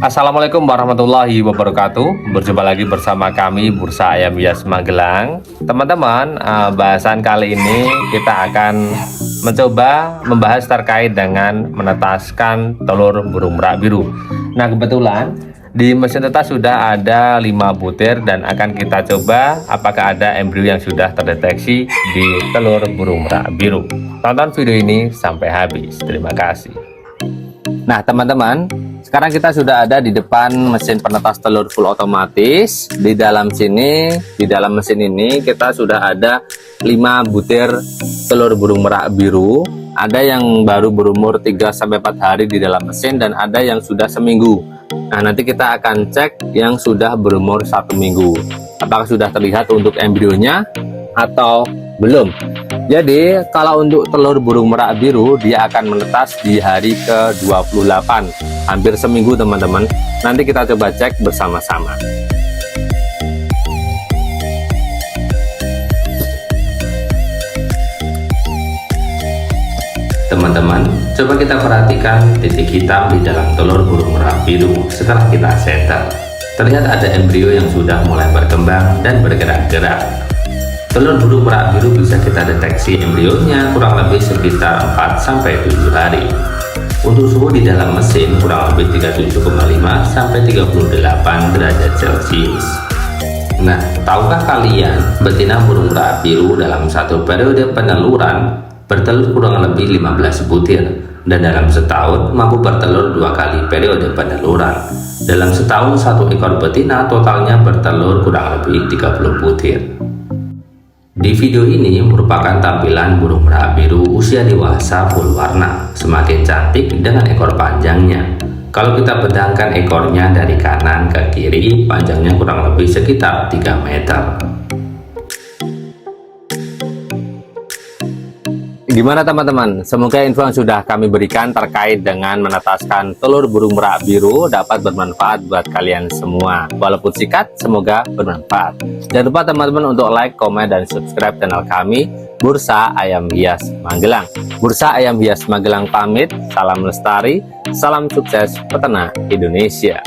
Assalamualaikum warahmatullahi wabarakatuh. Berjumpa lagi bersama kami Bursa Ayam Hias Magelang. Teman-teman, bahasan kali ini kita akan mencoba membahas terkait dengan menetaskan telur burung merak biru. Nah, kebetulan di mesin tetas sudah ada 5 butir dan akan kita coba apakah ada embrio yang sudah terdeteksi di telur burung merak biru. Tonton video ini sampai habis. Terima kasih. Nah, teman-teman, sekarang kita sudah ada di depan mesin penetas telur full otomatis. Di dalam mesin ini kita sudah ada 5 butir telur burung merak biru. Ada yang baru berumur 3-4 hari di dalam mesin dan ada yang sudah seminggu. Nah, nanti kita akan cek yang sudah berumur 1 minggu. Apakah sudah terlihat untuk embrionya atau belum. Jadi kalau untuk telur burung merak biru dia akan menetas di hari ke-28, hampir seminggu teman-teman. Nanti kita coba cek bersama-sama. Teman-teman, coba kita perhatikan titik hitam di dalam telur burung merak biru setelah kita setel. Terlihat ada embrio yang sudah mulai berkembang dan bergerak-gerak. Telur burung merak biru bisa kita deteksi embrionya kurang lebih sekitar 4-7 hari. Untuk suhu di dalam mesin kurang lebih 37,5 sampai 38 derajat Celcius. Nah, tahukah kalian betina burung merak biru dalam satu periode peneluran bertelur kurang lebih 15 butir dan dalam setahun mampu bertelur 2 kali periode peneluran. Dalam setahun satu ekor betina totalnya bertelur kurang lebih 30 butir. Di video ini merupakan tampilan burung merak biru usia dewasa full warna, semakin cantik dengan ekor panjangnya. Kalau kita bedangkan ekornya dari kanan ke kiri, panjangnya kurang lebih sekitar 3 meter. Gimana teman-teman? Semoga info yang sudah kami berikan terkait dengan menetaskan telur burung merak biru dapat bermanfaat buat kalian semua. Walaupun singkat, semoga bermanfaat. Jangan lupa teman-teman untuk like, komen, dan subscribe channel kami Bursa Ayam Hias Magelang. Bursa Ayam Hias Magelang pamit. Salam lestari, salam sukses peternak Indonesia.